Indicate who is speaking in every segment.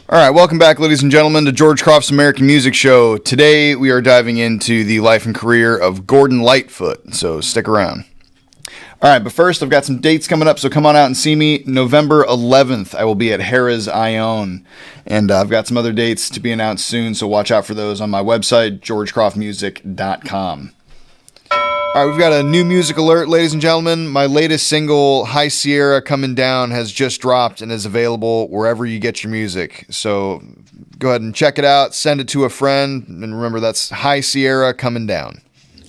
Speaker 1: All right, welcome back, ladies and gentlemen, to George Croft's American Music Show. Today, we are diving into the life and career of Gordon Lightfoot, so stick around. All right, but first, I've got some dates coming up, so come on out and see me. November 11th, I will be at Harrah's Ione, and I've got some other dates to be announced soon, so watch out for those on my website, georgecroftmusic.com. All right, we've got a new music alert, ladies and gentlemen. My latest single, High Sierra Coming Down, has just dropped and is available wherever you get your music. So go ahead and check it out, send it to a friend, and remember that's High Sierra Coming Down.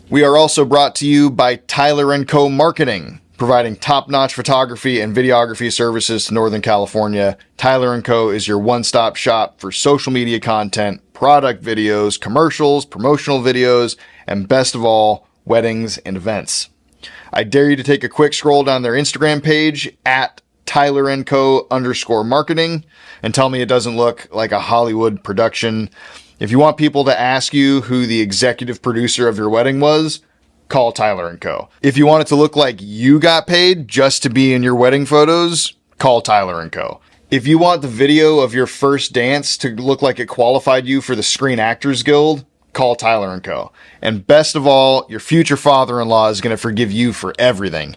Speaker 1: We are also brought to you by Tyler & Co. Marketing, providing top-notch photography and videography services to Northern California. Tyler & Co. is your one-stop shop for social media content, product videos, commercials, promotional videos, and best of all, weddings and events. I dare you to take a quick scroll down their Instagram page at Tyler & Co. _marketing and tell me it doesn't look like a Hollywood production. If you want people to ask you who the executive producer of your wedding was, call Tyler & Co. If you want it to look like you got paid just to be in your wedding photos, call Tyler & Co. If you want the video of your first dance to look like it qualified you for the Screen Actors Guild, call Tyler & Co. And best of all, your future father-in-law is going to forgive you for everything,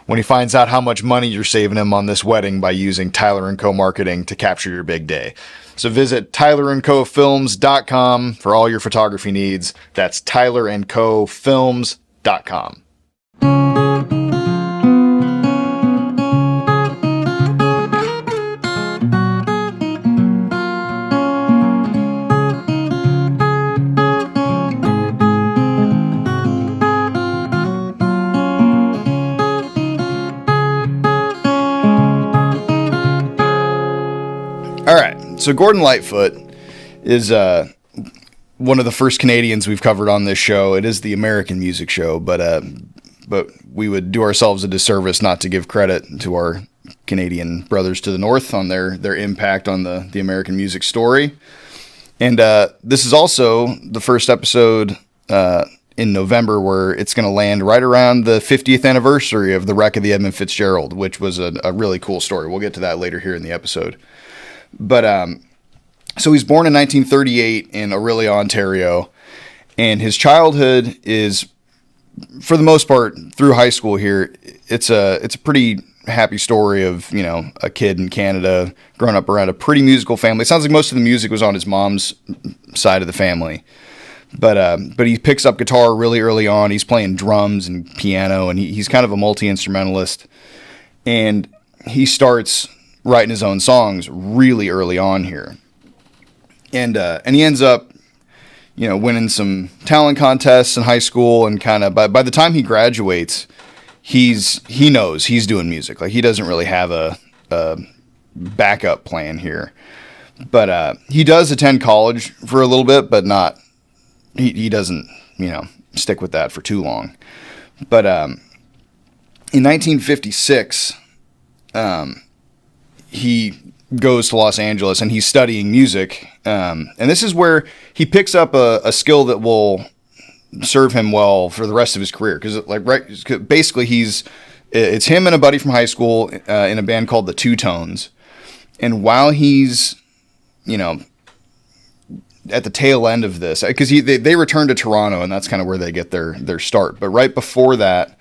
Speaker 1: when he finds out how much money you're saving him on this wedding by using Tyler & Co. marketing to capture your big day. So visit tylerandcofilms.com for all your photography needs. That's tylerandcofilms.com. All right, so Gordon Lightfoot is one of the first Canadians we've covered on this show. It is the American Music Show, but we would do ourselves a disservice not to give credit to our Canadian brothers to the north on their impact on the American music story. And this is also the first episode in November where it's going to land right around the 50th anniversary of the wreck of the Edmund Fitzgerald, which was a really cool story. We'll get to that later here in the episode. But so he's born in 1938 in Orillia, Ontario, and his childhood is, for the most part, through high school here, it's a pretty happy story of, you know, a kid in Canada growing up around a pretty musical family. It sounds like most of the music was on his mom's side of the family. But he picks up guitar really early on. He's playing drums and piano, and he's kind of a multi-instrumentalist. And he starts writing his own songs really early on here. And he ends up, you know, winning some talent contests in high school, and kind of by the time he graduates, he knows he's doing music. Like, he doesn't really have a backup plan here. But he does attend college for a little bit, but not he doesn't, you know, stick with that for too long. But in 1956, he goes to Los Angeles and he's studying music. And this is where he picks up a skill that will serve him well for the rest of his career. Basically it's him and a buddy from high school in a band called the Two Tones. And while he's, you know, at the tail end of this, because they return to Toronto, and that's kind of where they get their start. But right before that,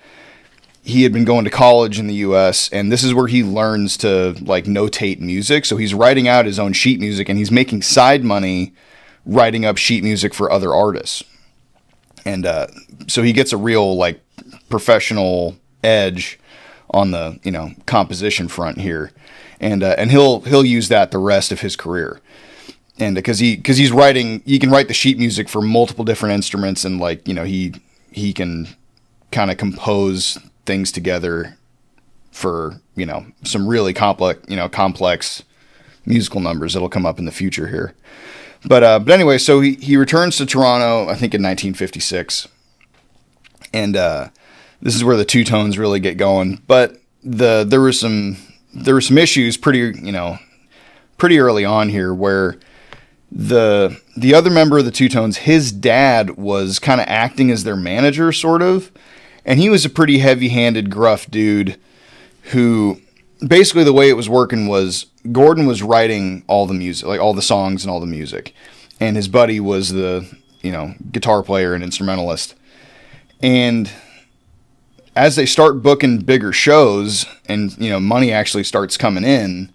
Speaker 1: he had been going to college in the U.S., and this is where he learns to, like, notate music. So he's writing out his own sheet music, and he's making side money writing up sheet music for other artists. And so he gets a real, like, professional edge on the, you know, composition front here. And he'll use that the rest of his career. And because he's writing, he can write the sheet music for multiple different instruments, and, like, you know, he can kind of compose things together for, you know, some really complex musical numbers that'll come up in the future here. But anyway, so he returns to Toronto, I think in 1956, and this is where the Two Tones really get going. But there were some issues pretty early on here where the other member of the Two Tones, his dad was kind of acting as their manager, sort of. And he was a pretty heavy-handed, gruff dude who basically the way it was working was Gordon was writing all the music, like all the songs and all the music, and his buddy was the, guitar player and instrumentalist. And as they start booking bigger shows and, money actually starts coming in,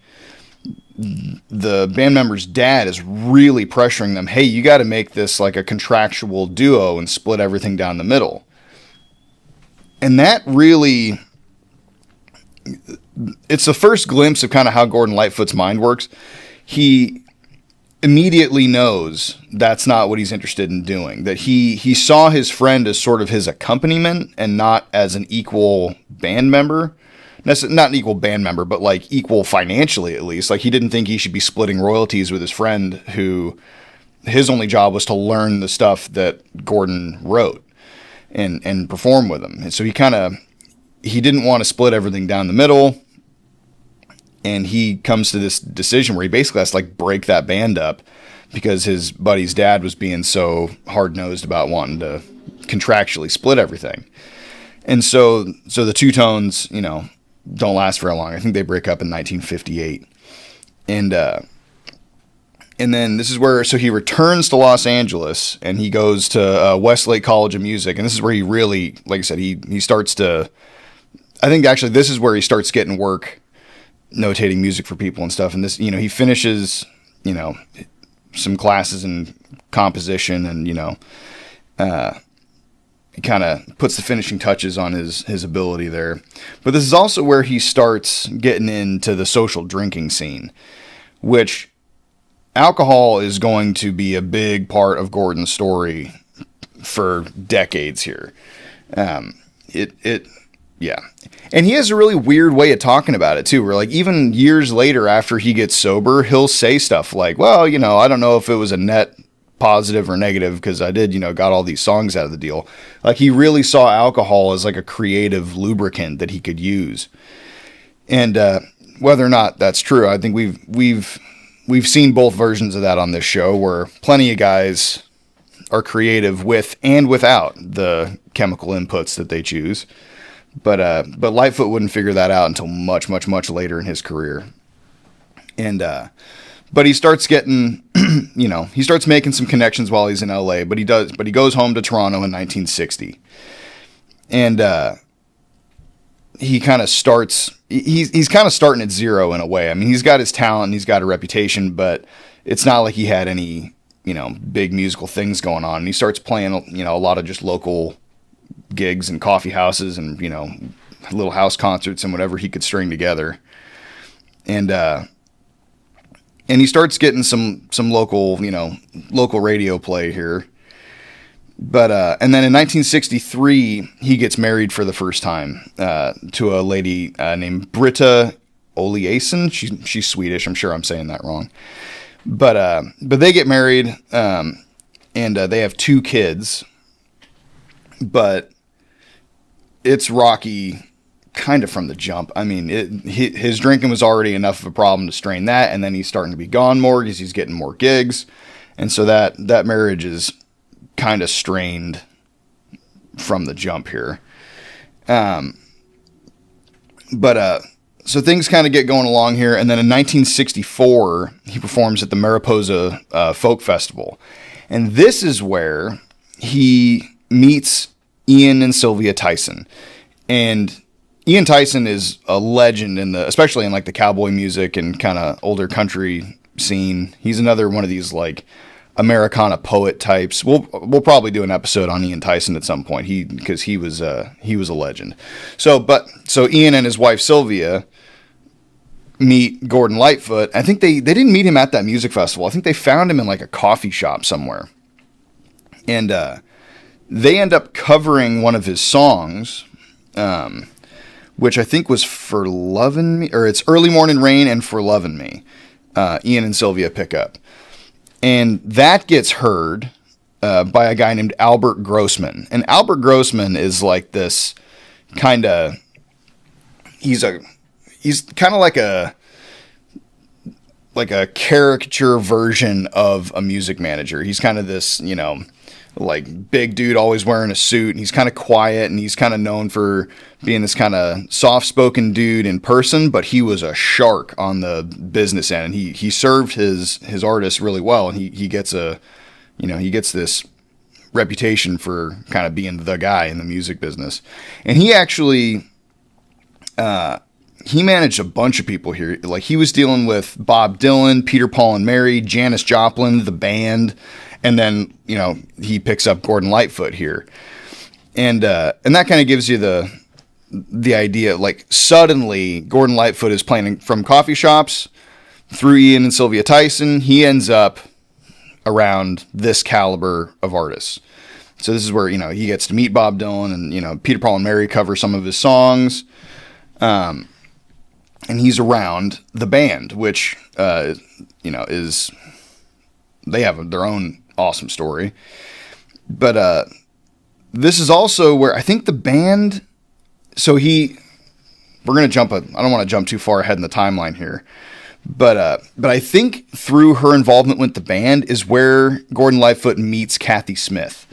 Speaker 1: the band member's dad is really pressuring them, hey, you got to make this like a contractual duo and split everything down the middle. And that really, it's the first glimpse of kind of how Gordon Lightfoot's mind works. He immediately knows that's not what he's interested in doing, that he saw his friend as sort of his accompaniment and not as an equal band member. Not an equal band member, but like equal financially at least. Like he didn't think he should be splitting royalties with his friend who his only job was to learn the stuff that Gordon wrote and perform with him. And so he didn't want to split everything down the middle. And he comes to this decision where he basically has to like break that band up because his buddy's dad was being so hard-nosed about wanting to contractually split everything. And so the Two Tones, don't last very long. I think they break up in 1958. And then this is where, so he returns to Los Angeles and he goes to Westlake College of Music. And this is where he really, like I said, he starts to, I think actually this is where he starts getting work notating music for people and stuff. And this, he finishes, some classes in composition and, he kind of puts the finishing touches on his ability there. But this is also where he starts getting into the social drinking scene, which alcohol is going to be a big part of Gordon's story for decades here. Yeah. And he has a really weird way of talking about it too, where like even years later after he gets sober, he'll say stuff like, well, I don't know if it was a net positive or negative because I did, got all these songs out of the deal. Like he really saw alcohol as like a creative lubricant that he could use. And whether or not that's true, I think we've seen both versions of that on this show where plenty of guys are creative with and without the chemical inputs that they choose. But Lightfoot wouldn't figure that out until much, much, much later in his career. And but he starts getting, he starts making some connections while he's in LA, but he goes home to Toronto in 1960. And he kind of starts, he's kind of starting at zero in a way. I mean, he's got his talent and he's got a reputation, but it's not like he had any, big musical things going on. And he starts playing, a lot of just local gigs and coffee houses and, little house concerts and whatever he could string together. And he starts getting some local, local radio play here. But, and then in 1963, he gets married for the first time, to a lady, named Britta Eliasson. She's Swedish. I'm sure I'm saying that wrong. But they get married, and they have 2 kids, but it's rocky kind of from the jump. I mean, his drinking was already enough of a problem to strain that, and then he's starting to be gone more because he's getting more gigs, and so that marriage is kind of strained from the jump here. So things kind of get going along here, and then in 1964, he performs at the Mariposa Folk Festival, and this is where he meets Ian and Sylvia Tyson, and Ian Tyson is a legend especially in like the cowboy music and kind of older country scene. He's another one of these like Americana poet types. We'll probably do an episode on Ian Tyson at some point. Because he was a legend. So Ian and his wife Sylvia meet Gordon Lightfoot. I think they didn't meet him at that music festival. I think they found him in like a coffee shop somewhere, and they end up covering one of his songs. Which I think was For Lovin' Me, or it's Early Morning Rain and For Lovin' Me. Ian and Sylvia pick up. And that gets heard by a guy named Albert Grossman. And Albert Grossman is like this kind of, he's kind of like a caricature version of a music manager. He's kind of this, like big dude, always wearing a suit, and he's kind of quiet, and he's kind of known for being this kind of soft-spoken dude in person, but he was a shark on the business end, and he served his artists really well, and he gets this reputation for kind of being the guy in the music business. And he actually he managed a bunch of people here. Like, he was dealing with Bob Dylan, Peter, Paul and Mary, Janis Joplin, the band, and then, he picks up Gordon Lightfoot here. And that kind of gives you the idea. Like, suddenly Gordon Lightfoot is playing from coffee shops through Ian and Sylvia Tyson. He ends up around this caliber of artists. So this is where, he gets to meet Bob Dylan, and, Peter, Paul and Mary cover some of his songs. And he's around the band, which, is, they have their own awesome story. But this is also where I think the band, we're going to jump, I don't want to jump too far ahead in the timeline here. But I think through her involvement with the band is where Gordon Lightfoot meets Kathy Smith.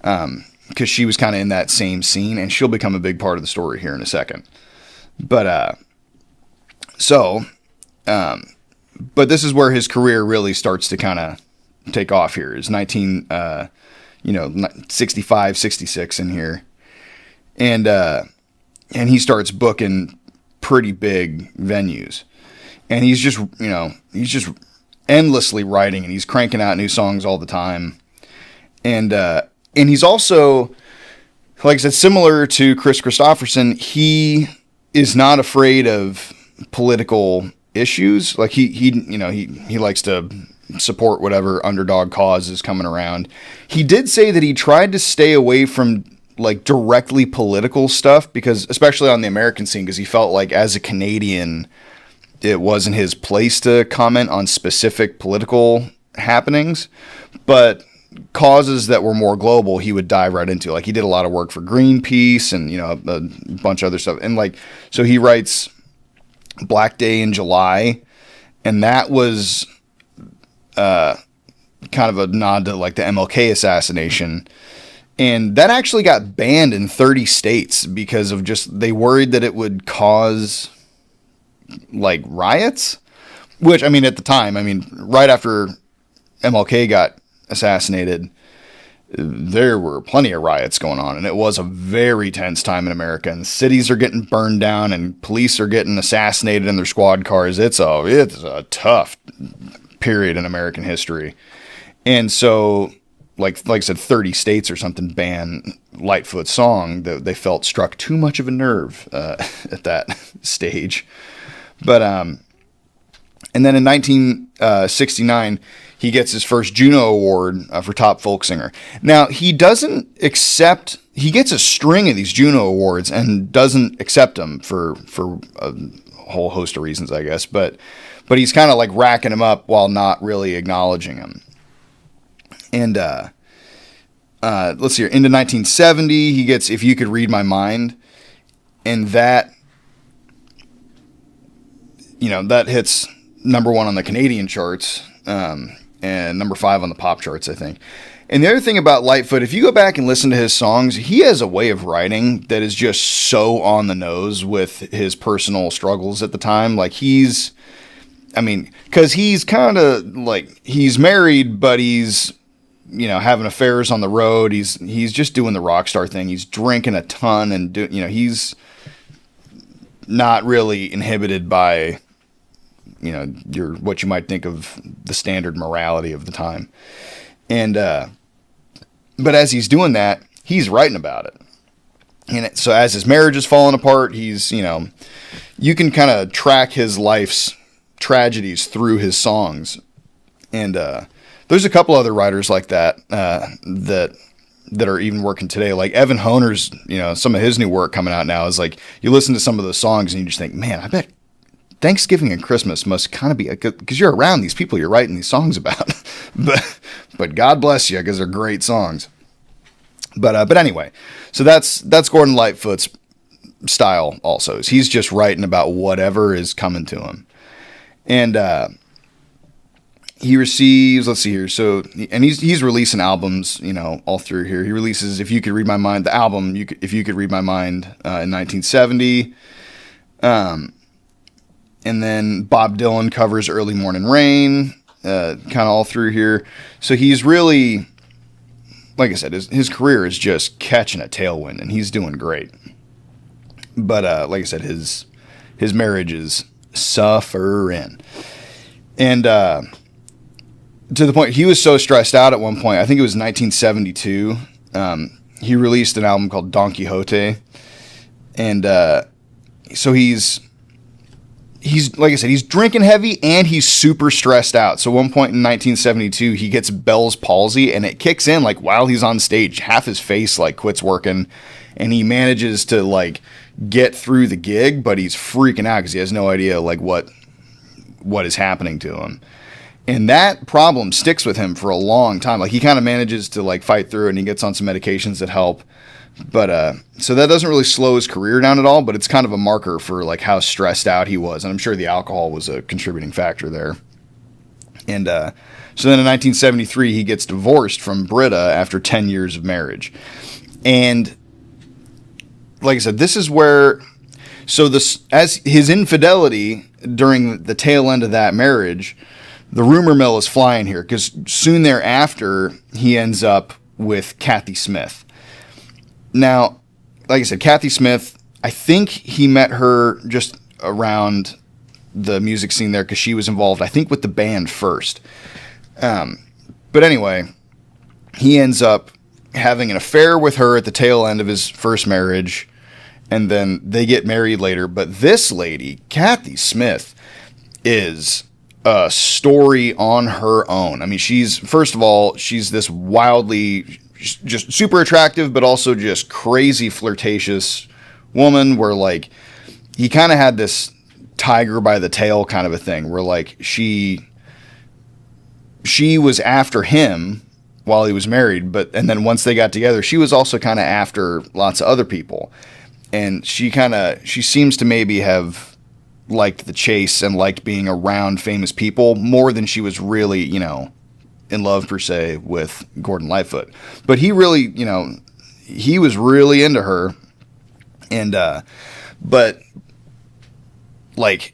Speaker 1: Because she was kind of in that same scene, and she'll become a big part of the story here in a second. But this is where his career really starts to kind of take off here. Is 65, 66 in here. And he starts booking pretty big venues. And he's just endlessly writing, and he's cranking out new songs all the time. And he's also, like I said, similar to Chris Christopherson, he is not afraid of political issues. Like, he likes to support whatever underdog cause is coming around. He did say that he tried to stay away from like directly political stuff, because especially on the American scene, because he felt like as a Canadian, it wasn't his place to comment on specific political happenings, but causes that were more global, he would dive right into. Like, he did a lot of work for Greenpeace and, a bunch of other stuff. And so he writes Black Day in July, and that was kind of a nod to like the MLK assassination. And that actually got banned in 30 states because of they worried that it would cause like riots, which, at the time, right after MLK got assassinated, there were plenty of riots going on, and it was a very tense time in America, and cities are getting burned down, and police are getting assassinated in their squad cars. It's a tough period in American history. And so, like I said, 30 states or something banned Lightfoot's song that they felt struck too much of a nerve at that stage. But and then in 1969, he gets his first Juno Award for top folk singer. Now, he gets a string of these Juno Awards and doesn't accept them for a whole host of reasons, I guess. But he's kind of like racking them up while not really acknowledging them. And let's see here. Into 1970, he gets If You Could Read My Mind. And that hits number 1 on the Canadian charts. And number 5 on the pop charts, I think. And the other thing about Lightfoot, if you go back and listen to his songs, he has a way of writing that is just so on the nose with his personal struggles at the time. Like, because he's kind of like, he's married, but he's, having affairs on the road. He's just doing the rock star thing. He's drinking a ton, and he's not really inhibited by what you might think of the standard morality of the time. And, but as he's doing that, he's writing about it. And so as his marriage is falling apart, he's, you can kind of track his life's tragedies through his songs. And, there's a couple other writers like that, that are even working today. Like Evan Honer's, some of his new work coming out now is like, you listen to some of those songs and you just think, man, I bet Thanksgiving and Christmas must kind of be, because you're around these people you're writing these songs about. but God bless you, because they're great songs. But anyway, so that's Gordon Lightfoot's style also. He's just writing about whatever is coming to him. And he receives, let's see here. So, and he's releasing albums, all through here. He releases If You Could Read My Mind, the album, If You Could Read My Mind, in 1970. And then Bob Dylan covers Early Morning Rain, kind of all through here. So he's really, like I said, his career is just catching a tailwind, and he's doing great. But like I said, his marriage is suffering. And to the point, he was so stressed out at one point, I think it was 1972, he released an album called Don Quixote. And so he's, like I said, he's drinking heavy and he's super stressed out. So one point in 1972, he gets Bell's palsy, and it kicks in like while he's on stage. Half his face like quits working, and he manages to like get through the gig, but he's freaking out because he has no idea like what is happening to him. And that problem sticks with him for a long time. Like he kind of manages to like fight through it, and he gets on some medications that help. But so that doesn't really slow his career down at all, but it's kind of a marker for like how stressed out he was. And I'm sure the alcohol was a contributing factor there. And so then in 1973, he gets divorced from Britta after 10 years of marriage. And like I said, this is where, so this, as his infidelity during the tail end of that marriage, the rumor mill is flying here, because soon thereafter, he ends up with Kathy Smith. Now, like I said, Kathy Smith, I think he met her just around the music scene there, because she was involved, I think, with the band first. But anyway, he ends up having an affair with her at the tail end of his first marriage, and then they get married later. But this lady, Kathy Smith, is a story on her own. I mean, first of all, she's this wildly, just super attractive, but also just crazy flirtatious woman, where like he kind of had this tiger by the tail kind of a thing, where like she was after him while he was married, and then once they got together, she was also kind of after lots of other people. And she seems to maybe have liked the chase and liked being around famous people more than she was really, in love per se with Gordon Lightfoot. But he really, he was really into her. And, but like,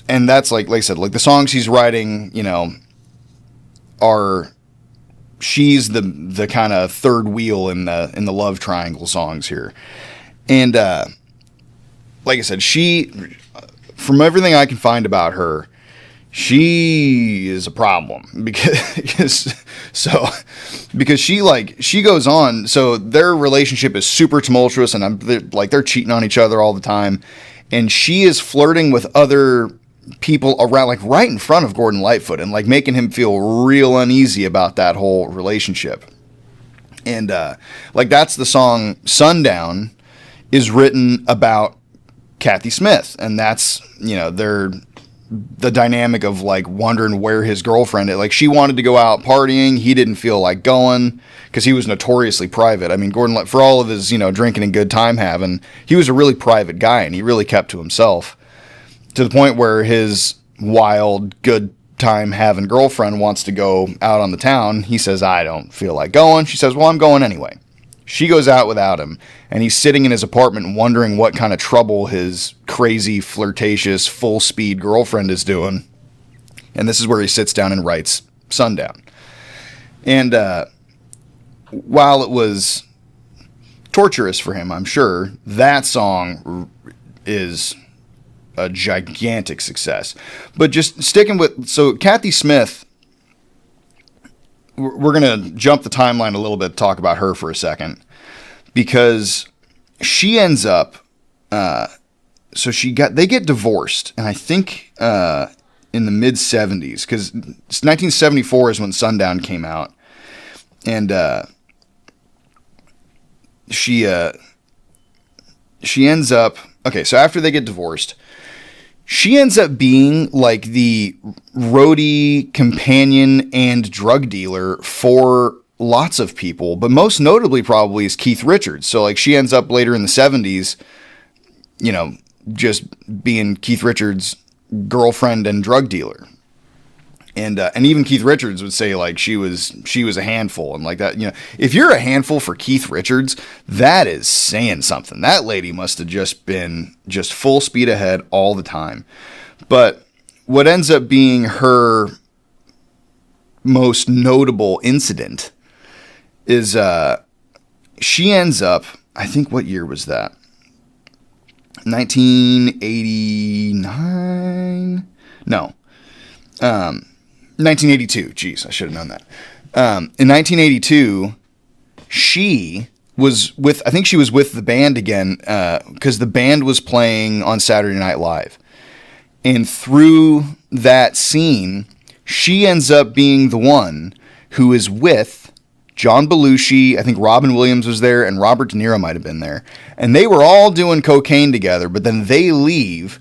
Speaker 1: and that's like I said, like the songs he's writing, she's the kind of third wheel in the love triangle songs here. And, like I said, from everything I can find about her, she is a problem because she goes on. So their relationship is super tumultuous, and they're cheating on each other all the time. And she is flirting with other people around, like right in front of Gordon Lightfoot, and like making him feel real uneasy about that whole relationship. And, like that's the song Sundown is written about Kathy Smith, and that's, the dynamic of like wondering where his girlfriend is. Like she wanted to go out partying, he didn't feel like going because he was notoriously private. I mean, Gordon, for all of his drinking and good time having, he was a really private guy, and he really kept to himself, to the point where his wild good time having girlfriend wants to go out on the town. He says, I don't feel like going. She says, well, I'm going anyway. She goes out without him, and he's sitting in his apartment wondering what kind of trouble his crazy, flirtatious, full-speed girlfriend is doing. And this is where he sits down and writes Sundown. And while it was torturous for him, I'm sure, that song is a gigantic success. But just sticking with... So Kathy Smith... We're going to jump the timeline a little bit to talk about her for a second, because she ends up, they get divorced, and I think in the mid 70s, because 1974 is when Sundown came out, and she ends up, okay, so after they get divorced, she ends up being like the roadie, companion, and drug dealer for lots of people, but most notably probably is Keith Richards. So like she ends up later in the 70s, just being Keith Richards' girlfriend and drug dealer. And even Keith Richards would say like she was a handful, and like that, if you're a handful for Keith Richards, that is saying something. That lady must have just been just full speed ahead all the time. But what ends up being her most notable incident is she ends up, I think, what year was that? 1989? No. 1982. Jeez, I should have known that. In 1982, she was with the band again, because the band was playing on Saturday Night Live. And through that scene, she ends up being the one who is with John Belushi. I think Robin Williams was there, and Robert De Niro might have been there. And they were all doing cocaine together, but then they leave.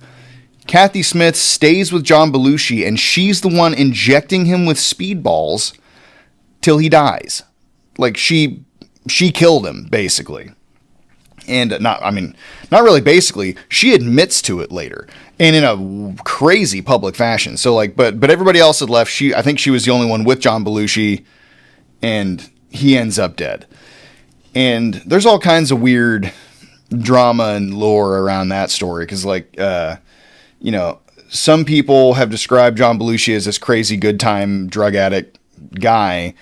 Speaker 1: Kathy Smith stays with John Belushi, and she's the one injecting him with speedballs till he dies. Like, she killed him, basically. And not really basically, she admits to it later, and in a crazy public fashion. So like, but everybody else had left. I think she was the only one with John Belushi, and he ends up dead. And there's all kinds of weird drama and lore around that story, because like, some people have described John Belushi as this crazy good time drug addict guy.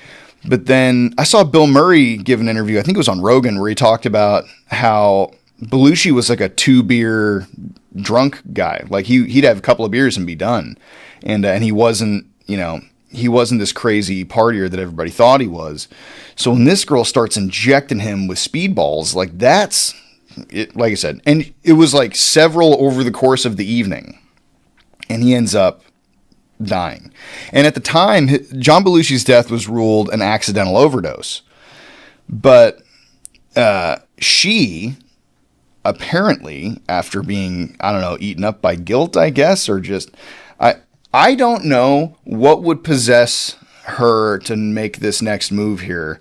Speaker 1: But then I saw Bill Murray give an interview, I think it was on Rogan, where he talked about how Belushi was like a 2-beer drunk guy. Like he'd have a couple of beers and be done. And he wasn't, he wasn't this crazy partier that everybody thought he was. So when this girl starts injecting him with speedballs, like that's it, like I said, and it was like several over the course of the evening, and he ends up dying. And at the time, John Belushi's death was ruled an accidental overdose. But she apparently, after being, I don't know, eaten up by guilt, I guess, or just, I don't know what would possess her to make this next move here.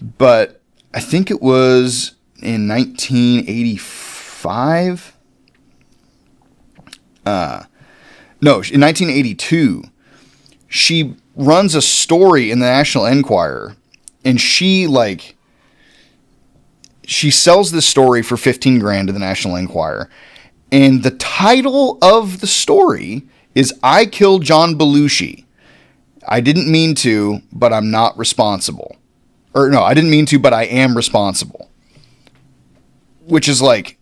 Speaker 1: But I think it was in 1985. No, in 1982, she runs a story in the National Enquirer, and she sells this story for $15,000 to the National Enquirer. And the title of the story is "I Killed John Belushi. I didn't mean to, but I'm not responsible." Or no, I didn't mean to, but I am responsible. Which is like,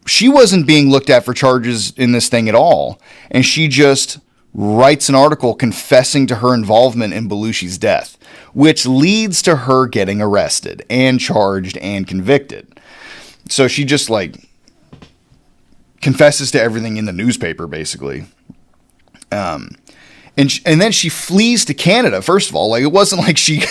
Speaker 1: she wasn't being looked at for charges in this thing at all. And she just writes an article confessing to her involvement in Belushi's death, which leads to her getting arrested and charged and convicted. So she just like confesses to everything in the newspaper, basically. And then she flees to Canada, first of all. Like, it wasn't like she,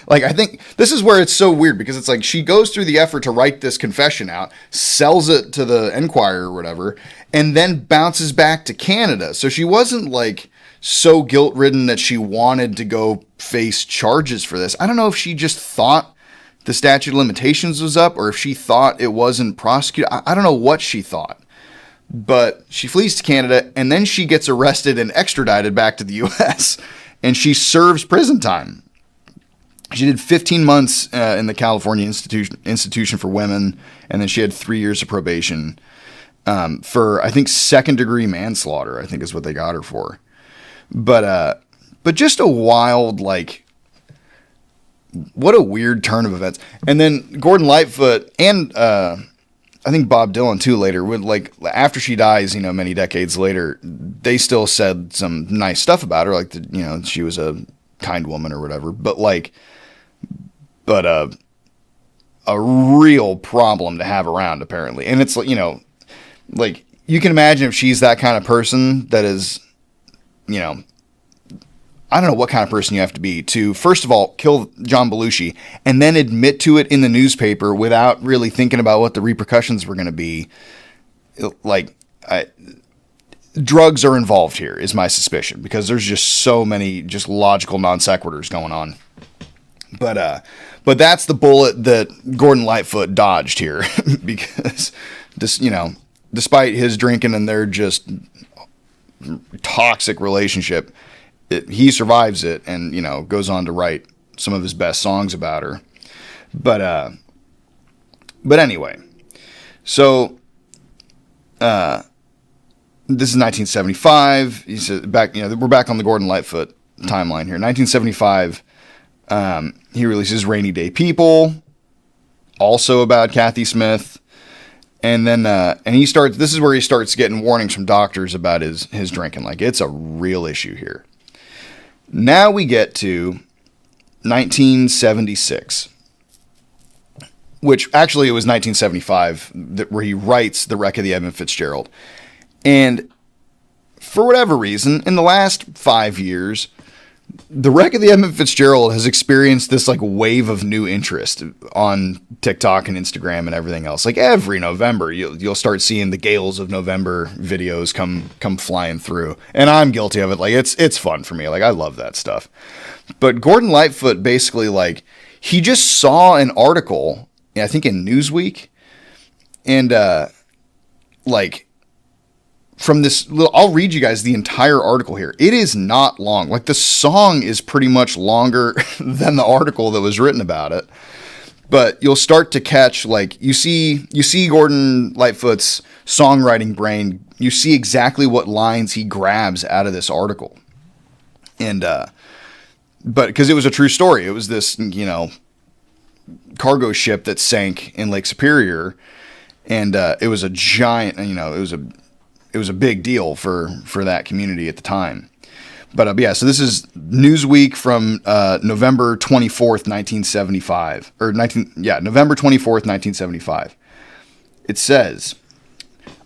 Speaker 1: like, I think this is where it's so weird, because it's like she goes through the effort to write this confession out, sells it to the Enquirer or whatever, and then bounces back to Canada. So she wasn't like so guilt-ridden that she wanted to go face charges for this. I don't know if she just thought the statute of limitations was up, or if she thought it wasn't prosecuted. I don't know what she thought. But she flees to Canada, and then she gets arrested and extradited back to the U.S., and she serves prison time. She did 15 months in the California Institution for Women, and then she had 3 years of probation for, I think, second-degree manslaughter, I think is what they got her for. But just a wild, like, what a weird turn of events. And then Gordon Lightfoot and I think Bob Dylan too later would, like, after she dies, many decades later, they still said some nice stuff about her, like, she was a kind woman or whatever, but a real problem to have around, apparently. And it's like, like, you can imagine if she's that kind of person that is, I don't know what kind of person you have to be to, first of all, kill John Belushi and then admit to it in the newspaper without really thinking about what the repercussions were going to be. Like, drugs are involved here, is my suspicion, because there's just so many just logical non sequiturs going on. But that's the bullet that Gordon Lightfoot dodged here, because this, despite his drinking and their just toxic relationship, he survives it and, goes on to write some of his best songs about her. But anyway, so this is 1975. He said we're back on the Gordon Lightfoot timeline here. 1975, he releases Rainy Day People, also about Kathy Smith. And then, this is where he starts getting warnings from doctors about his drinking. Like, it's a real issue here. Now we get to 1976, which actually it was 1975 where he writes The Wreck of the Edmund Fitzgerald. And for whatever reason, in the last 5 years, The Wreck of the Edmund Fitzgerald has experienced this like wave of new interest on TikTok and Instagram and everything else. Like every November, you'll start seeing the Gales of November videos come flying through, and I'm guilty of it. Like it's fun for me. Like I love that stuff. But Gordon Lightfoot basically he just saw an article, I think in Newsweek, and from this I'll read you guys the entire article here. It is not long. Like the song is pretty much longer than the article that was written about it. But you'll start to catch, you see Gordon Lightfoot's songwriting brain. You see exactly what lines he grabs out of this article. And, but because it was a true story, it was this, cargo ship that sank in Lake Superior. And, it was a giant, it was a big deal for that community at the time. But so this is Newsweek from November 24th, 1975. November 24th, 1975. It says,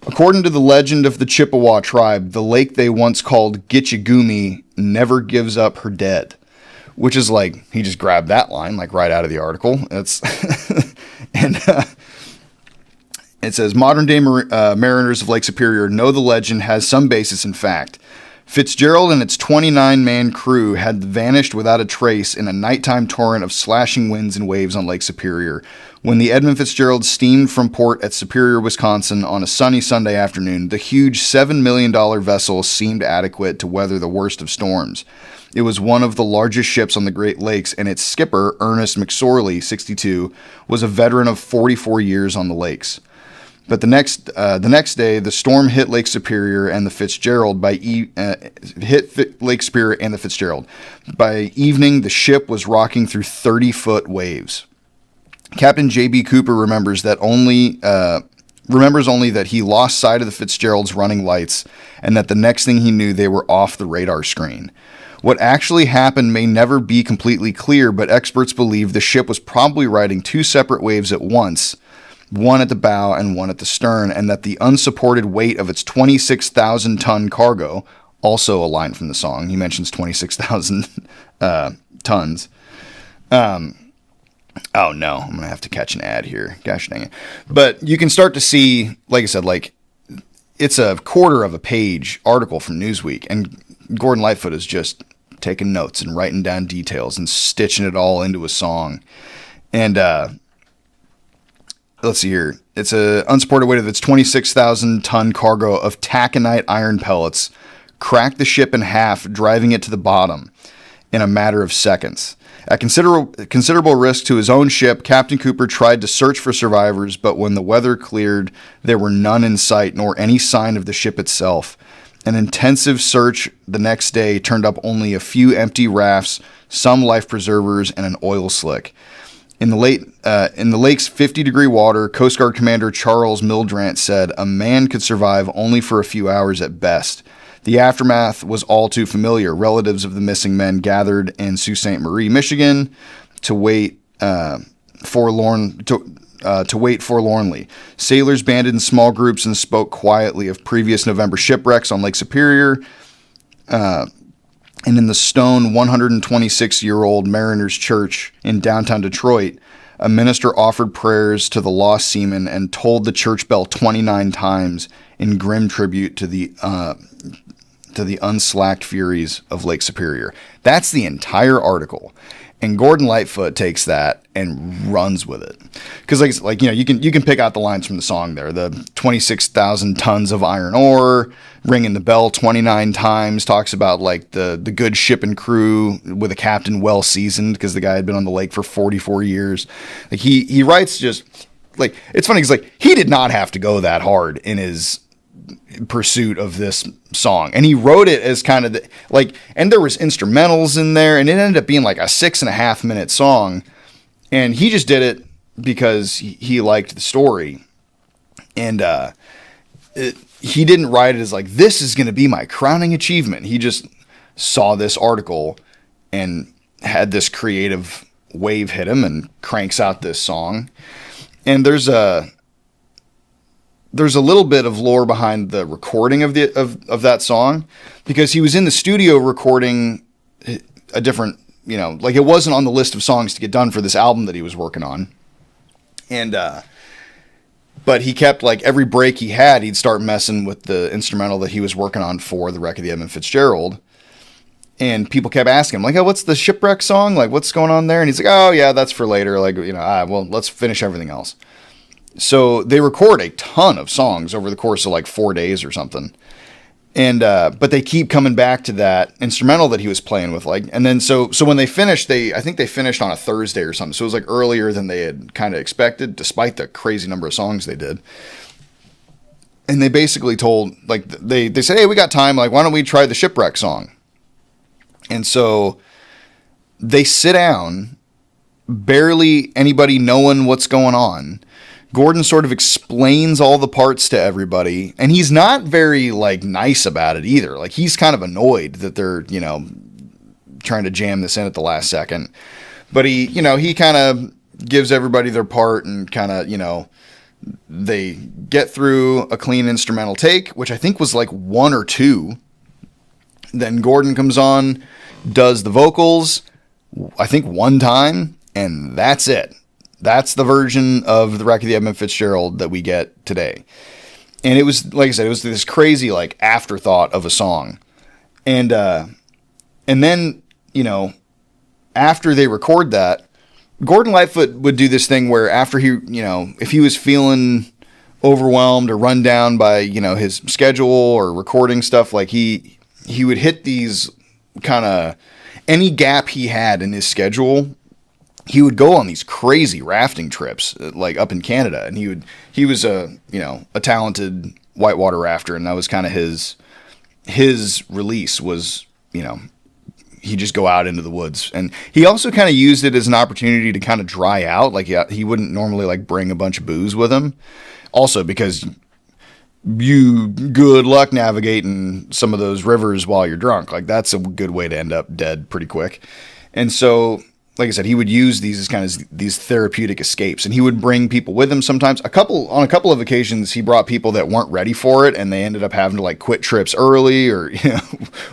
Speaker 1: according to the legend of the Chippewa tribe, the lake they once called Gitchagumi never gives up her dead. Which is he just grabbed that line right out of the article. That's and it says, modern-day mariners of Lake Superior know the legend has some basis in fact. Fitzgerald and its 29-man crew had vanished without a trace in a nighttime torrent of slashing winds and waves on Lake Superior. When the Edmund Fitzgerald steamed from port at Superior, Wisconsin on a sunny Sunday afternoon, the huge $7 million vessel seemed adequate to weather the worst of storms. It was one of the largest ships on the Great Lakes, and its skipper, Ernest McSorley, 62, was a veteran of 44 years on the lakes. But the next day, the storm hit Lake Superior and the Fitzgerald. Lake Superior and the Fitzgerald. By evening, the ship was rocking through 30-foot waves. Captain J.B. Cooper remembers only that he lost sight of the Fitzgerald's running lights, and that the next thing he knew, they were off the radar screen. What actually happened may never be completely clear, but experts believe the ship was probably riding two separate waves at once, one at the bow and one at the stern, and that the unsupported weight of its 26,000-ton cargo, also a line from the song, he mentions 26,000 tons. Oh no, I'm going to have to catch an ad here. Gosh dang it. But you can start to see, like I said, it's a quarter of a page article from Newsweek, and Gordon Lightfoot is just taking notes and writing down details and stitching it all into a song. And, let's see here. It's a unsupported weight of its 26,000-ton cargo of taconite iron pellets cracked the ship in half, driving it to the bottom in a matter of seconds. At considerable risk to his own ship, Captain Cooper tried to search for survivors, but when the weather cleared, there were none in sight, nor any sign of the ship itself. An intensive search the next day turned up only a few empty rafts, some life preservers, and an oil slick. In the lake's 50-degree water, Coast Guard Commander Charles Mildrant said a man could survive only for a few hours at best. The aftermath was all too familiar. Relatives of the missing men gathered in Sault Ste. Marie, Michigan, to wait forlornly. Sailors banded in small groups and spoke quietly of previous November shipwrecks on Lake Superior. And in the stone 126-year-old Mariners Church in downtown Detroit, a minister offered prayers to the lost seamen and tolled the church bell 29 times in grim tribute to to the unslacked furies of Lake Superior. That's the entire article. And Gordon Lightfoot takes that and runs with it. Because like you can pick out the lines from the song there. The 26,000 tons of iron ore, ringing the bell 29 times, talks about like the good ship and crew with a captain well seasoned because the guy had been on the lake for 44 years. Like he writes just like, it's funny because like he did not have to go that hard in his pursuit of this song, and he wrote it as kind of and there was instrumentals in there, and it ended up being like a 6.5 minute song, and he just did it because he liked the story, and he didn't write it as like, this is going to be my crowning achievement. He just saw this article and had this creative wave hit him and cranks out this song. And there's a little bit of lore behind the recording of that song, because he was in the studio recording a different, like it wasn't on the list of songs to get done for this album that he was working on. And, but he kept like every break he had, he'd start messing with the instrumental that he was working on for the Wreck of the Edmund Fitzgerald. And people kept asking him like, oh, what's the shipwreck song? Like, what's going on there? And he's like, oh yeah, that's for later. Like, well, let's finish everything else. So they record a ton of songs over the course of like 4 days or something. And, but they keep coming back to that instrumental that he was playing with. Like, and then, so when they finished, I think they finished on a Thursday or something. So it was like earlier than they had kind of expected, despite the crazy number of songs they did. And they basically told, like, they said, hey, we got time. Like, why don't we try the shipwreck song? And so they sit down, barely anybody knowing what's going on. Gordon sort of explains all the parts to everybody, and he's not very like nice about it either. Like, he's kind of annoyed that they're, trying to jam this in at the last second. But he kind of gives everybody their part, and kind of, they get through a clean instrumental take, which I think was like 1 or 2. Then Gordon comes on, does the vocals, I think 1 time, and that's it. That's the version of the Wreck of the Edmund Fitzgerald that we get today. And it was, like I said, it was this crazy, like, afterthought of a song. And then, after they record that, Gordon Lightfoot would do this thing where after he, if he was feeling overwhelmed or run down by, his schedule or recording stuff, like he would hit these kind of, any gap he had in his schedule, he would go on these crazy rafting trips, like up in Canada. And he was a talented whitewater rafter. And that was kind of his release was, he'd just go out into the woods. And he also kind of used it as an opportunity to kind of dry out. Like, he wouldn't normally like bring a bunch of booze with him. Also because you good luck navigating some of those rivers while you're drunk. Like, that's a good way to end up dead pretty quick. And so, like I said, he would use these as kind of these therapeutic escapes, and he would bring people with him sometimes. On a couple of occasions, he brought people that weren't ready for it, and they ended up having to like quit trips early or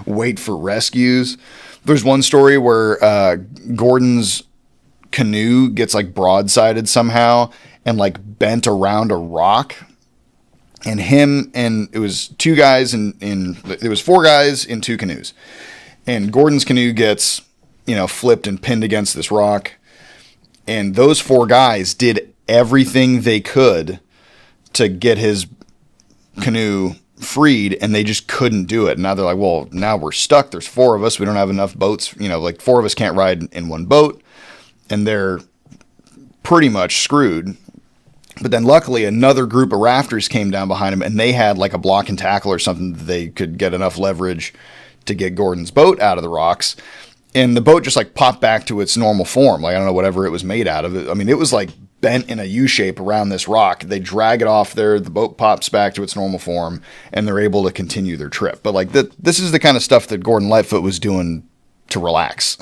Speaker 1: wait for rescues. There's one story where Gordon's canoe gets like broadsided somehow and like bent around a rock, and it was 2 guys it was 4 guys in 2 canoes, and Gordon's canoe gets flipped and pinned against this rock. And those 4 guys did everything they could to get his canoe freed, and they just couldn't do it. And now they're like, well, now we're stuck. There's 4 of us. We don't have enough boats. Like 4 of us can't ride in one boat, and they're pretty much screwed. But then luckily another group of rafters came down behind them, and they had like a block and tackle or something that they could get enough leverage to get Gordon's boat out of the rocks. And the boat just like popped back to its normal form. Like, I don't know, whatever it was made out of. I mean, it was like bent in a U shape around this rock. They drag it off there. The boat pops back to its normal form, and they're able to continue their trip. But like this is the kind of stuff that Gordon Lightfoot was doing to relax.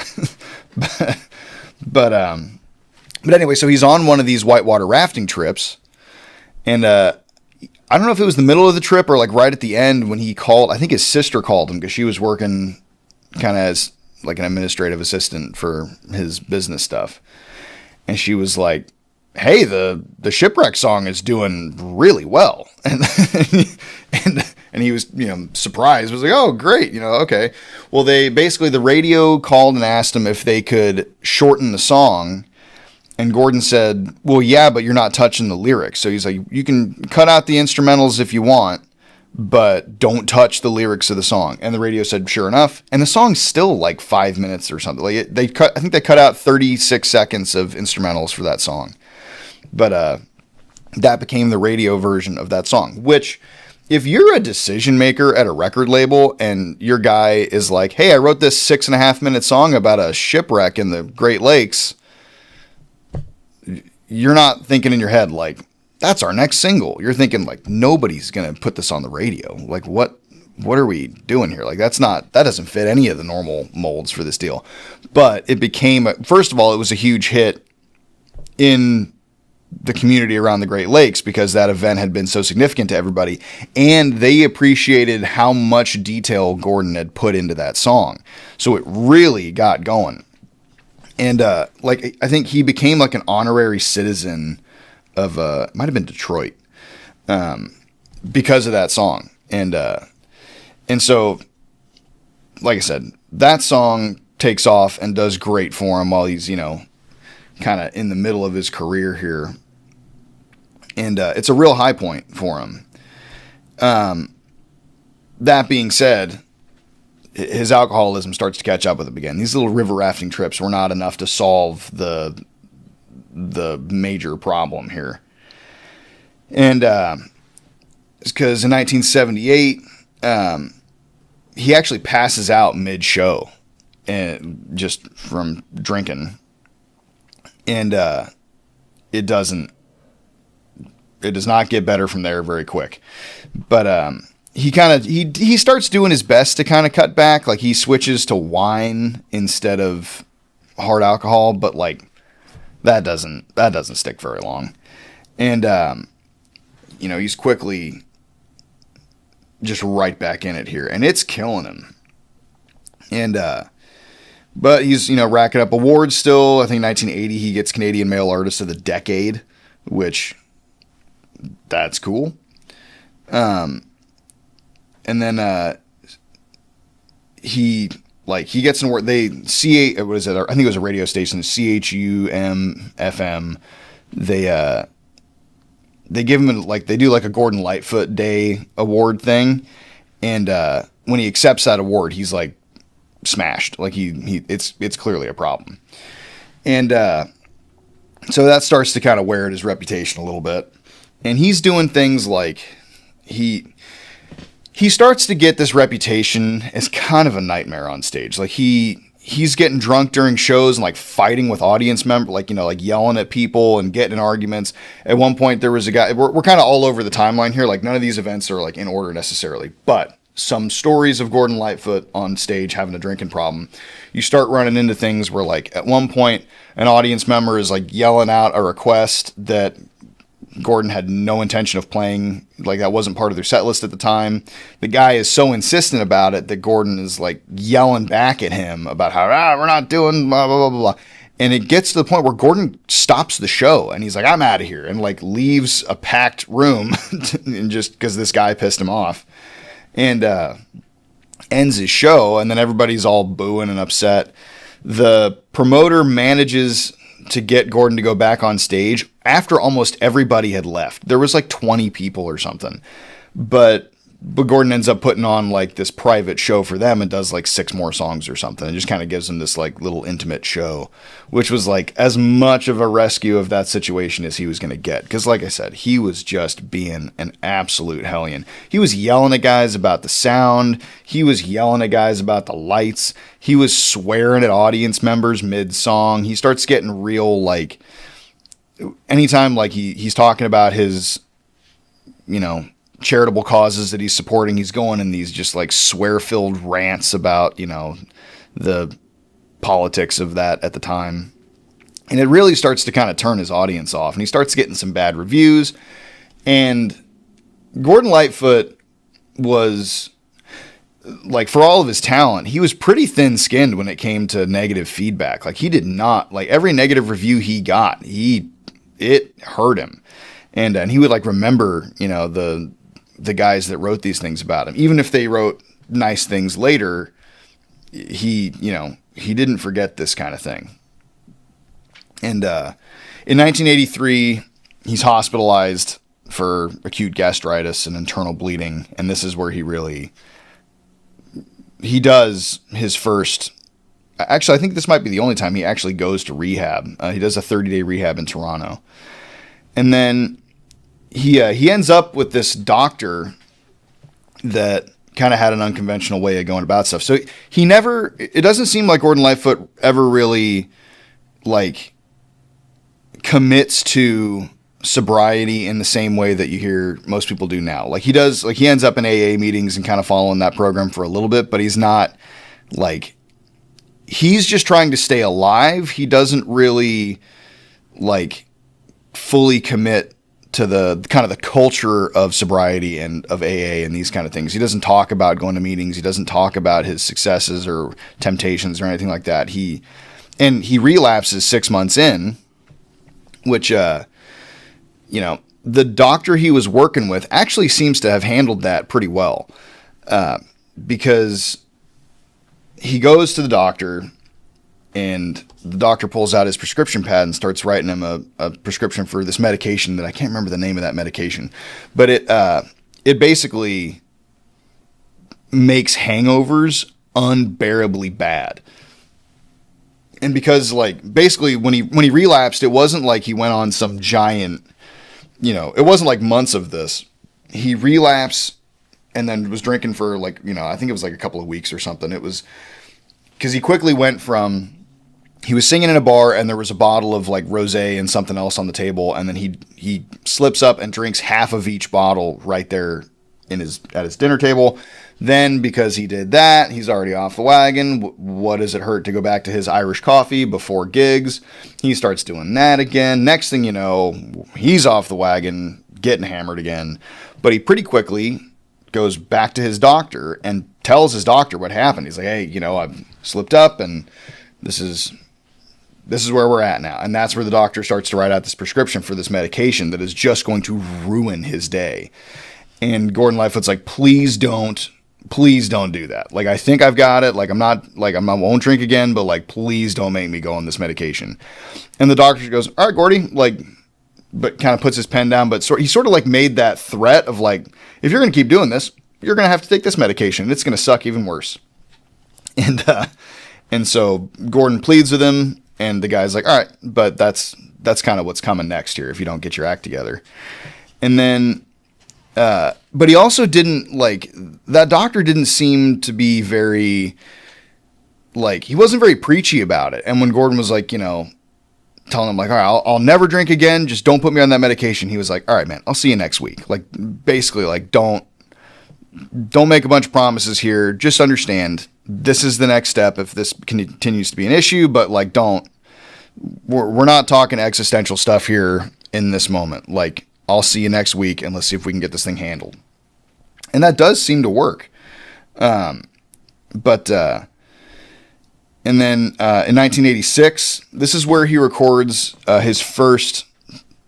Speaker 1: But anyway, so he's on one of these whitewater rafting trips, and I don't know if it was the middle of the trip or like right at the end when he called. I think his sister called him because she was working kind of as like an administrative assistant for his business stuff. And she was like, hey, the shipwreck song is doing really well. And And he was, surprised. Was like, oh, great, okay. Well, the radio called and asked him if they could shorten the song. And Gordon said, well, yeah, but you're not touching the lyrics. So he's like, you can cut out the instrumentals if you want, but don't touch the lyrics of the song. And the radio said, sure enough. And the song's still like 5 minutes or something. Like I think they cut out 36 seconds of instrumentals for that song. But that became the radio version of that song, which if you're a decision maker at a record label and your guy is like, hey, I wrote this 6.5 minute song about a shipwreck in the Great Lakes, you're not thinking in your head like, that's our next single. You're thinking like, nobody's going to put this on the radio. Like, what are we doing here? Like, that doesn't fit any of the normal molds for this deal. But it became, first of all, it was a huge hit in the community around the Great Lakes because that event had been so significant to everybody. And they appreciated how much detail Gordon had put into that song. So it really got going. And, I think he became like an honorary citizen of, it might have been Detroit, because of that song. And so, like I said, that song takes off and does great for him while he's, kind of in the middle of his career here. And, it's a real high point for him. That being said, his alcoholism starts to catch up with him again. These little river rafting trips were not enough to solve the major problem here. And it's because in 1978, he actually passes out mid-show and just from drinking. And it does not get better from there very quick. But he starts doing his best to kind of cut back. Like he switches to wine instead of hard alcohol, but like that doesn't stick very long. And he's quickly just right back in it here, and it's killing him. And but he's racking up awards still. I think 1980 he gets Canadian Male Artist of the Decade, which that's cool. And then he gets an award. I think it was a radio station, CHUM-FM. They give him they do like a Gordon Lightfoot Day award thing, and when he accepts that award, he's like smashed. Like it's clearly a problem, and so that starts to kind of wear at his reputation a little bit, and he's doing things like he starts to get this reputation as kind of a nightmare on stage. Like he's getting drunk during shows and like fighting with audience members, like yelling at people and getting in arguments. At one point there was a guy, we're kind of all over the timeline here. Like none of these events are like in order necessarily, but some stories of Gordon Lightfoot on stage having a drinking problem. You start running into things where like at one point an audience member is like yelling out a request that Gordon had no intention of playing. Like that wasn't part of their set list at the time. The guy is so insistent about it that Gordon is like yelling back at him about how we're not doing blah blah blah blah. And it gets to the point where Gordon stops the show and he's like, I'm out of here, and like leaves a packed room and just because this guy pissed him off, and ends his show. And then everybody's all booing and upset. The promoter manages to get Gordon to go back on stage after almost everybody had left. There was like 20 people or something, but Gordon ends up putting on like this private show for them and does like 6 more songs or something. It just kind of gives them this like little intimate show, which was like as much of a rescue of that situation as he was going to get. Cause like I said, he was just being an absolute hellion. He was yelling at guys about the sound. He was yelling at guys about the lights. He was swearing at audience members mid song. He starts getting real, like anytime like he's talking about his, charitable causes that he's supporting, he's going in these just like swear-filled rants about, the politics of that at the time. And it really starts to kind of turn his audience off, and he starts getting some bad reviews. And Gordon Lightfoot was, like, for all of his talent, he was pretty thin-skinned when it came to negative feedback. Like, he did not, like, every negative review he got, it hurt him. And he would like remember, the guys that wrote these things about him. Even if they wrote nice things later, he didn't forget this kind of thing. And in 1983, he's hospitalized for acute gastritis and internal bleeding, and this is where he does his first. Actually, I think this might be the only time he actually goes to rehab. He does a 30-day rehab in Toronto, and then he ends up with this doctor that kind of had an unconventional way of going about stuff. So it doesn't seem like Gordon Lightfoot ever really like commits to sobriety in the same way that you hear most people do now. Like he ends up in AA meetings and kind of following that program for a little bit, but he's not like, he's just trying to stay alive. He doesn't really like fully commit to the kind of the culture of sobriety and of AA and these kind of things. He doesn't talk about going to meetings. He doesn't talk about his successes or temptations or anything like that. He relapses 6 months in, which, the doctor he was working with actually seems to have handled that pretty well, because he goes to the doctor and the doctor pulls out his prescription pad and starts writing him a prescription for this medication that I can't remember the name of that medication, but it basically makes hangovers unbearably bad. And because like basically when he relapsed, it wasn't like he went on some giant, it wasn't like months of this. He relapsed and then was drinking for like, I think it was like a couple of weeks or something. It was because he quickly went from, he was singing in a bar and there was a bottle of like rosé and something else on the table. And then he slips up and drinks half of each bottle right there at his dinner table. Then because he did that, he's already off the wagon. What does it hurt to go back to his Irish coffee before gigs? He starts doing that again. Next thing you know, he's off the wagon, getting hammered again. But he pretty quickly goes back to his doctor and tells his doctor what happened. He's like, hey, I've slipped up and this is where we're at now. And that's where the doctor starts to write out this prescription for this medication that is just going to ruin his day. And Gordon Lightfoot's like, please don't do that. Like, I think I've got it. Like, I won't drink again, but like, please don't make me go on this medication. And the doctor goes, all right, Gordy, like, but kind of puts his pen down. But he sort of like made that threat of like, if you're going to keep doing this, you're going to have to take this medication. It's going to suck even worse. And so Gordon pleads with him, and the guy's like, all right, but that's kind of what's coming next here if you don't get your act together. And then, but he also didn't like, that doctor didn't seem to be very, like, he wasn't very preachy about it. And when Gordon was like, telling him like, all right, I'll never drink again. Just don't put me on that medication. He was like, all right, man, I'll see you next week. Like, basically like, don't make a bunch of promises here. Just understand this is the next step if this continues to be an issue, but like, we're not talking existential stuff here in this moment. Like, I'll see you next week and let's see if we can get this thing handled. And that does seem to work. And then in 1986, this is where he records his first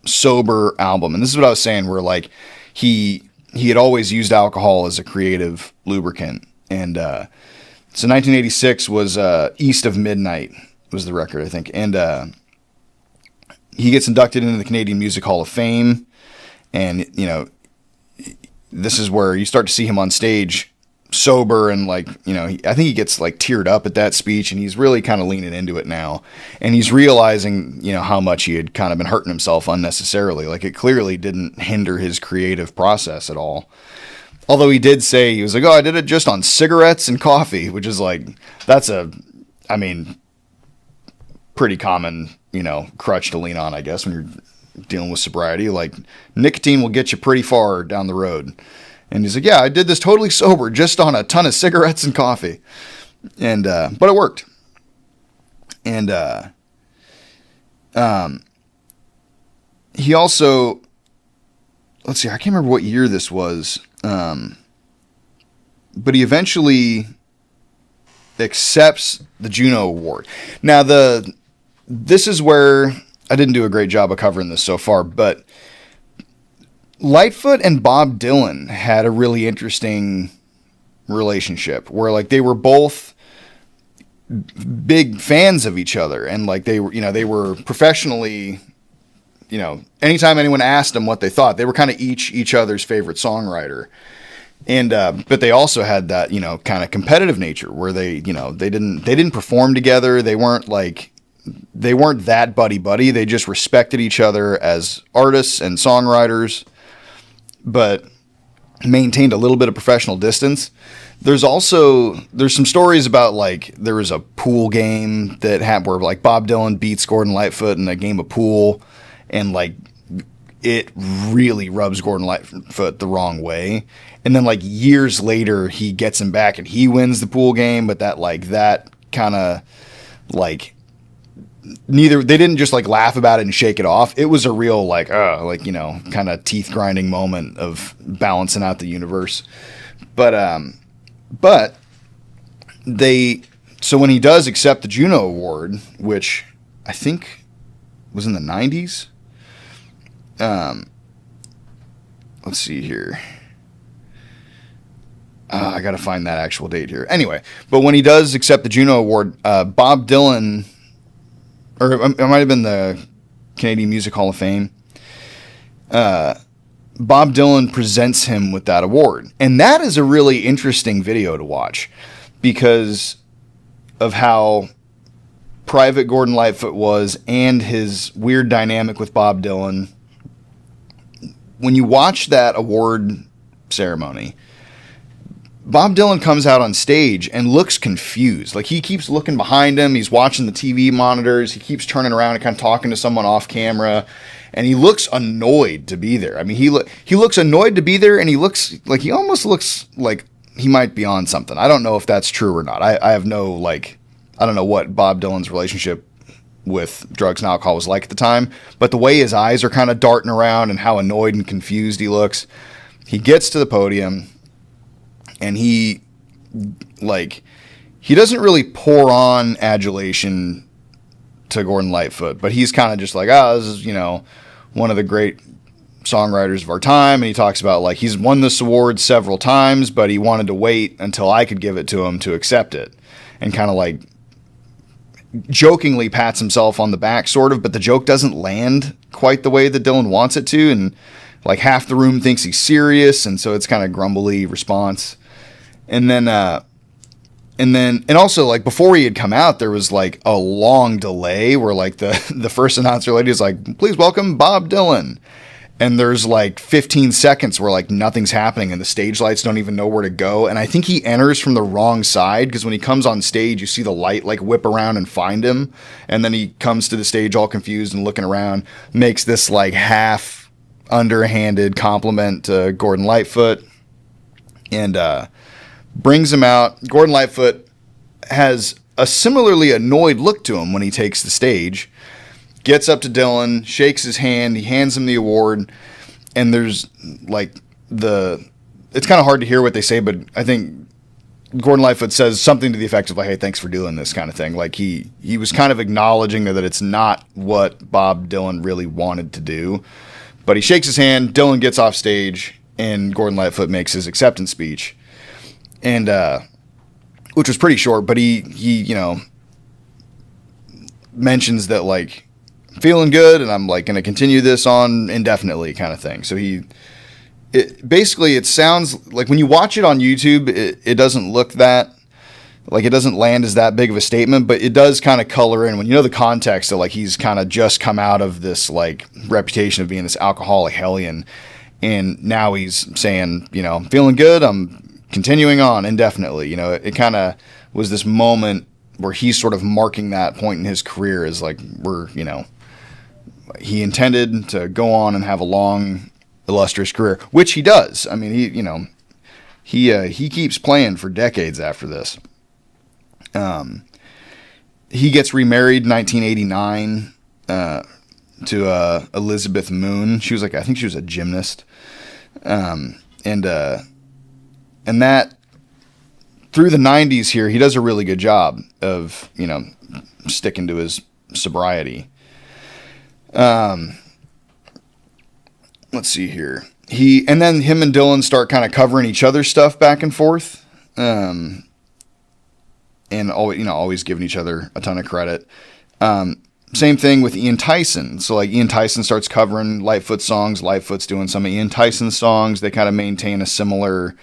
Speaker 1: sober album. And this is what I was saying, where like he had always used alcohol as a creative lubricant. And so 1986 was East of Midnight was the record, I think. And he gets inducted into the Canadian Music Hall of Fame. And, this is where you start to see him on stage sober and like, I think he gets like teared up at that speech, and he's really kind of leaning into it now. And he's realizing, how much he had kind of been hurting himself unnecessarily. Like, it clearly didn't hinder his creative process at all. Although he did say, he was like, oh, I did it just on cigarettes and coffee, which is like, that's pretty common, crutch to lean on, I guess, when you're dealing with sobriety. Like, nicotine will get you pretty far down the road. And he's like, yeah, I did this totally sober, just on a ton of cigarettes and coffee. And, but it worked. And, he also, let's see, I can't remember what year this was. But he eventually accepts the Juno Award. Now, this is where I didn't do a great job of covering this so far, but Lightfoot and Bob Dylan had a really interesting relationship where like they were both big fans of each other, and like they were professionally, anytime anyone asked them what they thought, they were kind of each other's favorite songwriter. And but they also had that kind of competitive nature where they didn't perform together. They weren't that buddy. They just respected each other as artists and songwriters, but maintained a little bit of professional distance. There's some stories about like there was a pool game that happened where like Bob Dylan beats Gordon Lightfoot in a game of pool, and like it really rubs Gordon Lightfoot the wrong way. And then like years later he gets him back and he wins the pool game, but that kind of like they didn't just like laugh about it and shake it off. It was a real kind of teeth grinding moment of balancing out the universe. But so when he does accept the Juno Award, which I think was in the 90s, let's see here. I got to find that actual date here. Anyway, but when he does accept the Juno Award, Bob Dylan, or it might have been the Canadian Music Hall of Fame, Bob Dylan presents him with that award. And that is a really interesting video to watch because of how private Gordon Lightfoot was and his weird dynamic with Bob Dylan. When you watch that award ceremony, Bob Dylan comes out on stage and looks confused. Like he keeps looking behind him. He's watching the TV monitors. He keeps turning around and kind of talking to someone off camera. And he looks annoyed to be there. I mean, he looks annoyed to be there, and he almost looks like he might be on something. I don't know if that's true or not. I have no, I don't know what Bob Dylan's relationship with drugs and alcohol was like at the time, but the way his eyes are kind of darting around and how annoyed and confused he looks, he gets to the podium, and he doesn't really pour on adulation to Gordon Lightfoot, but he's kind of just like, this is, one of the great songwriters of our time. And he talks about like he's won this award several times, but he wanted to wait until I could give it to him to accept it, and kind of like jokingly pats himself on the back sort of, but the joke doesn't land quite the way that Dylan wants it to. And like half the room thinks he's serious. And so it's kind of grumbly response. And also like before he had come out, there was like a long delay where like the first announcer lady is like, please welcome Bob Dylan. And there's like 15 seconds where like nothing's happening and the stage lights don't even know where to go. And I think he enters from the wrong side because when he comes on stage, you see the light like whip around and find him. And then he comes to the stage all confused and looking around, makes this like half underhanded compliment to Gordon Lightfoot, and brings him out. Gordon Lightfoot has a similarly annoyed look to him when he takes the stage, gets up to Dylan, shakes his hand, he hands him the award, and there's like it's kind of hard to hear what they say, but I think Gordon Lightfoot says something to the effect of like, hey, thanks for doing this kind of thing. Like he was kind of acknowledging that it's not what Bob Dylan really wanted to do, but he shakes his hand, Dylan gets off stage, and Gordon Lightfoot makes his acceptance speech. And which was pretty short, but he mentions that like feeling good, and I'm like going to continue this on indefinitely kind of thing. So it sounds like when you watch it on YouTube, it doesn't look that like it doesn't land as that big of a statement, but it does kind of color in when you know the context of like he's kind of just come out of this like reputation of being this alcoholic hellion, and now he's saying, feeling good, I'm continuing on indefinitely. It kind of was this moment where he's sort of marking that point in his career as like he intended to go on and have a long, illustrious career, which he does. I mean, he keeps playing for decades after this. He gets remarried in 1989 to Elizabeth Moon. She was I think she was a gymnast, and that through the 90s here, he does a really good job of, sticking to his sobriety. Let's see here. and then him and Dylan start kind of covering each other's stuff back and forth. And always giving each other a ton of credit. Same thing with Ian Tyson. So like Ian Tyson starts covering Lightfoot songs. Lightfoot's doing some of Ian Tyson's songs. They kind of maintain a similar,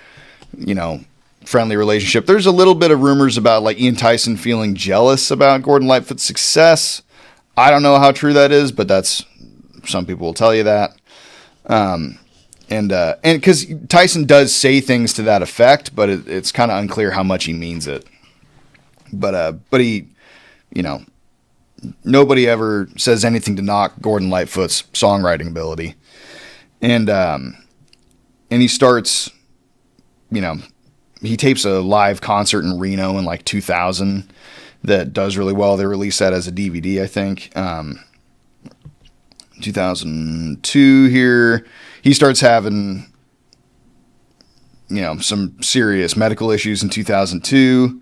Speaker 1: friendly relationship. There's a little bit of rumors about like Ian Tyson feeling jealous about Gordon Lightfoot's success. I don't know how true that is, but some people will tell you that. And because Tyson does say things to that effect, but it's kind of unclear how much he means it. But he, nobody ever says anything to knock Gordon Lightfoot's songwriting ability. And he starts, he tapes a live concert in Reno in like 2000 that does really well. They released that as a DVD, I think. 2002 here, he starts having, some serious medical issues in 2002.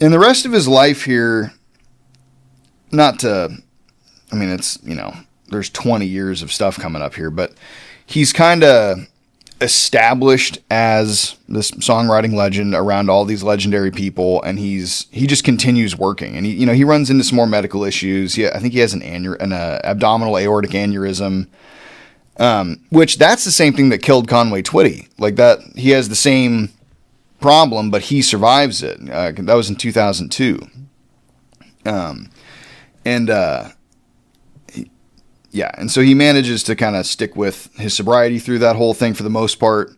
Speaker 1: And the rest of his life here, it's, there's 20 years of stuff coming up here, but he's kind of established as this songwriting legend around all these legendary people, and he just continues working. And he runs into some more medical issues. I think he has an abdominal aortic aneurysm, which that's the same thing that killed Conway Twitty. Like that, he has the same problem, but he survives it. That was in 2002. And so he manages to kind of stick with his sobriety through that whole thing for the most part.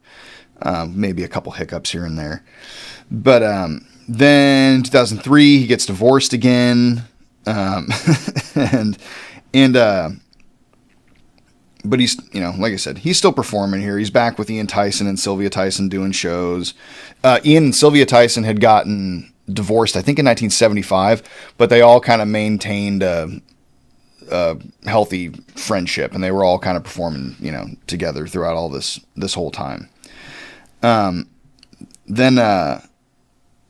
Speaker 1: Maybe a couple hiccups here and there. But then in 2003, he gets divorced again. But he's, like I said, he's still performing here. He's back with Ian Tyson and Sylvia Tyson doing shows. Ian and Sylvia Tyson had gotten divorced, I think, in 1975, but they all kind of maintained a healthy friendship, and they were all kind of performing, together throughout all this whole time. Then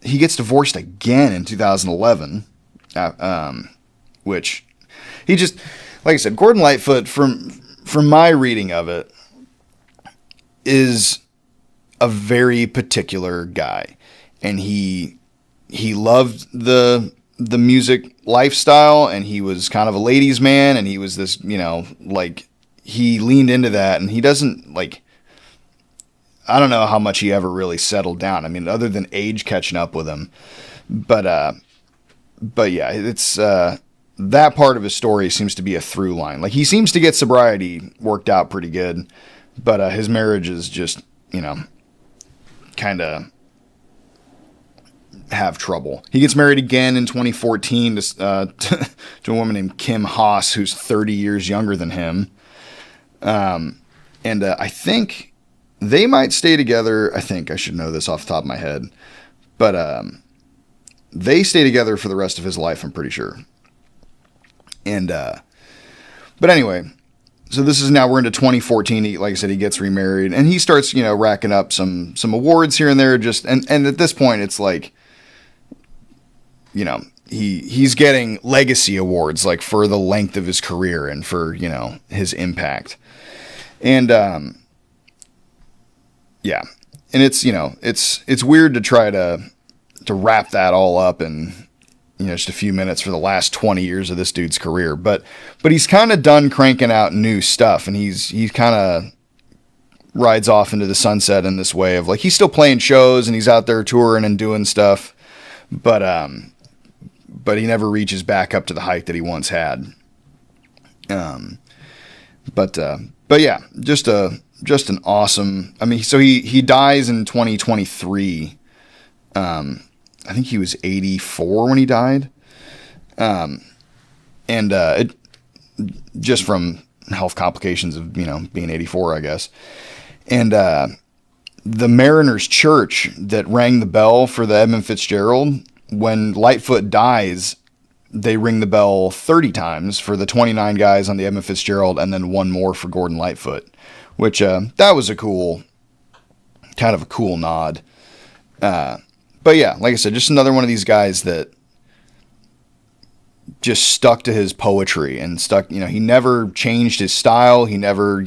Speaker 1: he gets divorced again in 2011, which he just, like I said, Gordon Lightfoot, from my reading of it, is a very particular guy, and he loved the music lifestyle, and he was kind of a ladies' man, and he was this, he leaned into that, and he doesn't, I don't know how much he ever really settled down. I mean, other than age catching up with him, but yeah, it's, that part of his story seems to be a through line. Like, he seems to get sobriety worked out pretty good, but his marriage is just, kind of have trouble. He gets married again in 2014 to a woman named Kim Haas, who's 30 years younger than him. And I think they might stay together. I think I should know this off the top of my head, but they stay together for the rest of his life, I'm pretty sure. And, but anyway, so this is now, we're into 2014. Like I said, he gets remarried, and he starts, racking up some awards here and there, and at this point, it's like, he's getting legacy awards, like, for the length of his career and for, his impact. And, yeah. And it's, it's weird to try to wrap that all up in, just a few minutes for the last 20 years of this dude's career. But he's kind of done cranking out new stuff, and he's kind of rides off into the sunset in this way of, like, he's still playing shows and he's out there touring and doing stuff, but he never reaches back up to the height that he once had. But yeah, just an awesome, so he dies in 2023. I think he was 84 when he died. It just from health complications of, being 84, I guess. And, the Mariners Church that rang the bell for the Edmund Fitzgerald, when Lightfoot dies, they ring the bell 30 times for the 29 guys on the Edmund Fitzgerald, and then one more for Gordon Lightfoot, which, that was kind of a cool nod. But yeah, like I said, just another one of these guys that just stuck to his poetry and stuck, he never changed his style. He never,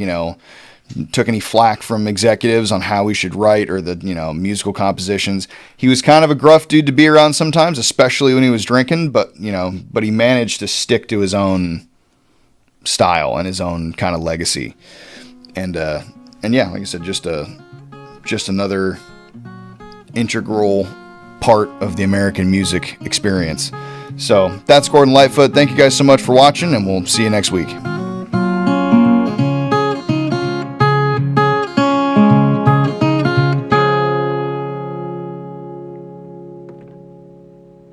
Speaker 1: took any flack from executives on how he should write or the, musical compositions. He was kind of a gruff dude to be around sometimes, especially when he was drinking, but he managed to stick to his own style and his own kind of legacy. And yeah, like I said, just another integral part of the American music experience. So that's Gordon Lightfoot. Thank you guys so much for watching, and we'll see you next week.